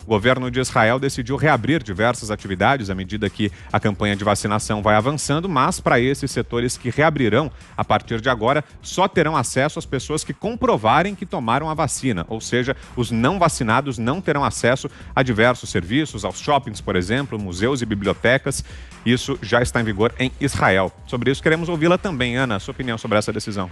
O governo de Israel decidiu reabrir diversas atividades à medida que a campanha de vacinação vai avançando, mas para esses setores que reabrirão a partir de agora, só terão acesso as pessoas que comprovarem que tomaram a vacina, ou seja, os não vacinados não terão acesso a diversos serviços, aos shoppings, por exemplo, museus e bibliotecas. Isso já está em vigor em Israel. Sobre isso, queremos ouvi-la também, Ana, sua opinião sobre essa decisão.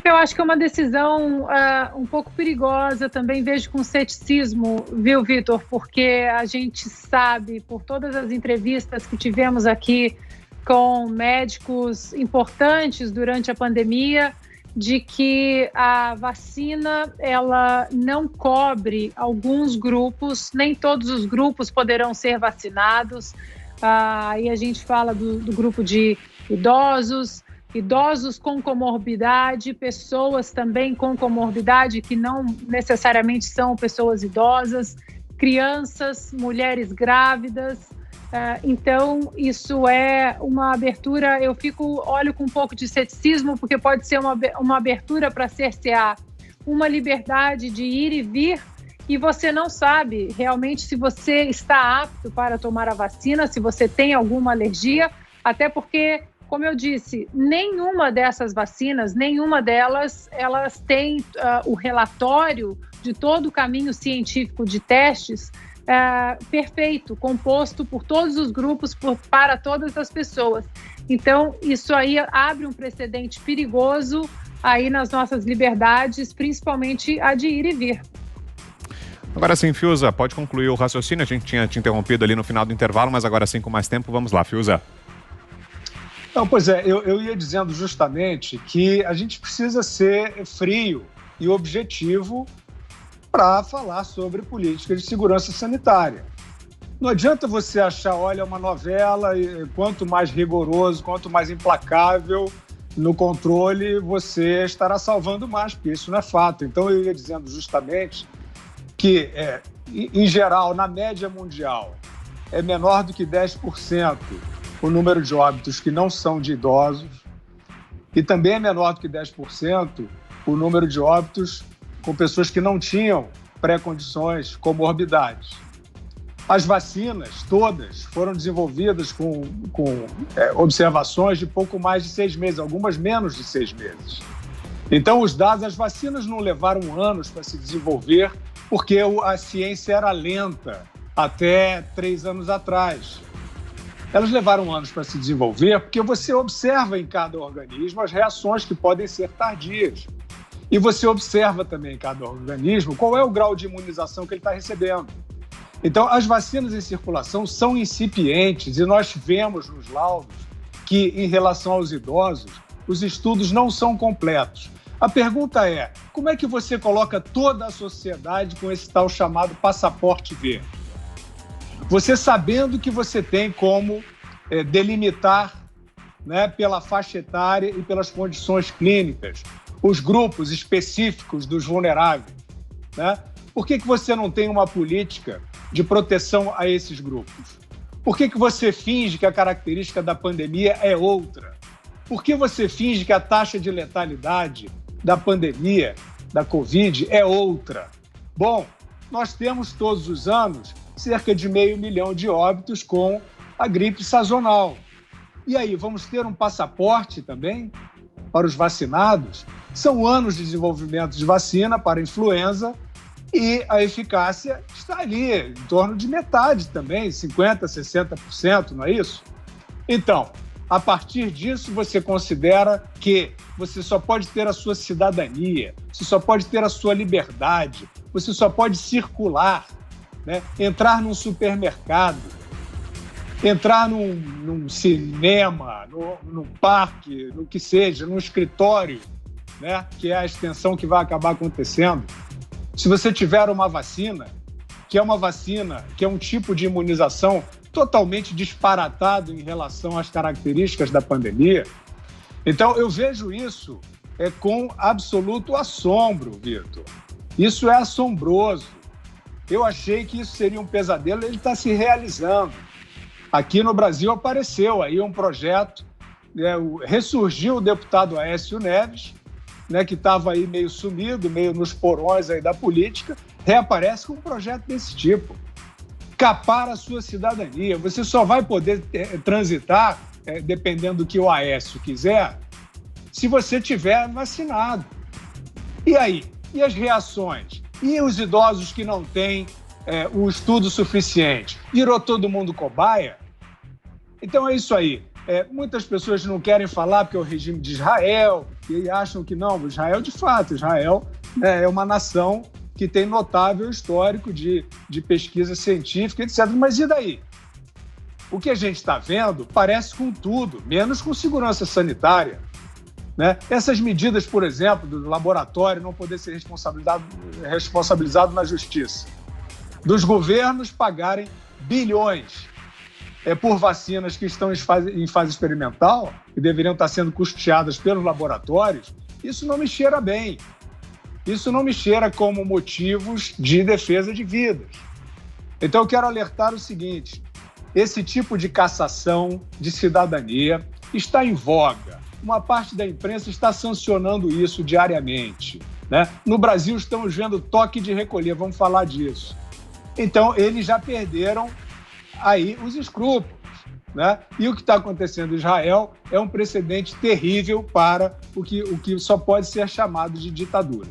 Eu acho que é uma decisão um pouco perigosa, também vejo com ceticismo, viu, Vitor? Porque a gente sabe, por todas as entrevistas que tivemos aqui com médicos importantes durante a pandemia, de que a vacina ela não cobre alguns grupos, nem todos os grupos poderão ser vacinados. Aí a gente fala do grupo de idosos com comorbidade, pessoas também com comorbidade que não necessariamente são pessoas idosas, crianças, mulheres grávidas. Então, isso é uma abertura, olho com um pouco de ceticismo, porque pode ser uma abertura para cercear uma liberdade de ir e vir, e você não sabe realmente se você está apto para tomar a vacina, se você tem alguma alergia, até porque, como eu disse, nenhuma dessas vacinas, elas têm o relatório de todo o caminho científico de testes perfeito, composto por todos os grupos, para todas as pessoas. Então, isso aí abre um precedente perigoso aí nas nossas liberdades, principalmente a de ir e vir. Agora sim, Fiuza, pode concluir o raciocínio. A gente tinha te interrompido ali no final do intervalo, mas agora sim, com mais tempo, vamos lá, Fiuza. Não, pois é, eu ia dizendo justamente que a gente precisa ser frio e objetivo para falar sobre política de segurança sanitária. Não adianta você achar, olha, uma novela, e quanto mais rigoroso, quanto mais implacável no controle, você estará salvando mais, porque isso não é fato. Então, eu ia dizendo justamente que, em geral, na média mundial, é menor do que 10% o número de óbitos que não são de idosos, e também é menor do que 10% o número de óbitos com pessoas que não tinham pré-condições, comorbidades. As vacinas, todas, foram desenvolvidas com observações de pouco mais de 6 meses, algumas menos de 6 meses. Então, os dados, as vacinas não levaram anos para se desenvolver, porque a ciência era lenta até 3 anos atrás. Elas levaram anos para se desenvolver porque você observa em cada organismo as reações que podem ser tardias. E você observa também em cada organismo qual é o grau de imunização que ele está recebendo. Então, as vacinas em circulação são incipientes e nós vemos nos laudos que, em relação aos idosos, os estudos não são completos. A pergunta é, como é que você coloca toda a sociedade com esse tal chamado passaporte verde? Você sabendo que você tem como delimitar, né, pela faixa etária e pelas condições clínicas, os grupos específicos dos vulneráveis, né? Por que você não tem uma política de proteção a esses grupos? Por que você finge que a característica da pandemia é outra? Por que você finge que a taxa de letalidade da pandemia, da Covid, é outra? Bom, nós temos todos os anos cerca de 500 mil de óbitos com a gripe sazonal. E aí, vamos ter um passaporte também para os vacinados? São anos de desenvolvimento de vacina para a influenza e a eficácia está ali, em torno de metade também, 50%, 60%, não é isso? Então, a partir disso, você considera que você só pode ter a sua cidadania, você só pode ter a sua liberdade, você só pode circular, né? Entrar num supermercado, entrar num cinema, num parque, no que seja, num escritório, né? Que é a extensão que vai acabar acontecendo. Se você tiver uma vacina, que é um tipo de imunização totalmente disparatado em relação às características da pandemia. Então, eu vejo isso com absoluto assombro, Vitor. Isso é assombroso. Eu achei que isso seria um pesadelo, ele está se realizando. Aqui no Brasil apareceu aí um projeto, ressurgiu o deputado Aécio Neves, né, que estava aí meio sumido, meio nos porões aí da política, reaparece com um projeto desse tipo. Capar a sua cidadania. Você só vai poder transitar, dependendo do que o Aécio quiser, se você tiver vacinado. E aí? E as reações? E os idosos que não têm o estudo suficiente? Virou todo mundo cobaia? Então é isso aí. Muitas pessoas não querem falar porque é o regime de Israel e acham que não, Israel de fato, Israel é uma nação que tem notável histórico de pesquisa científica, etc. Mas e daí? O que a gente está vendo parece com tudo, menos com segurança sanitária. Né? Essas medidas, por exemplo, do laboratório não poder ser responsabilizado na justiça, dos governos pagarem bilhões por vacinas que estão em fase experimental e deveriam estar sendo custeadas pelos laboratórios, isso não me cheira bem. Isso não me cheira como motivos de defesa de vidas. Então eu quero alertar o seguinte: esse tipo de cassação de cidadania está em voga. Uma parte da imprensa está sancionando isso diariamente. Né? No Brasil estamos vendo toque de recolher, vamos falar disso. Então eles já perderam aí os escrúpulos. Né? E o que está acontecendo em Israel é um precedente terrível para o que só pode ser chamado de ditadura.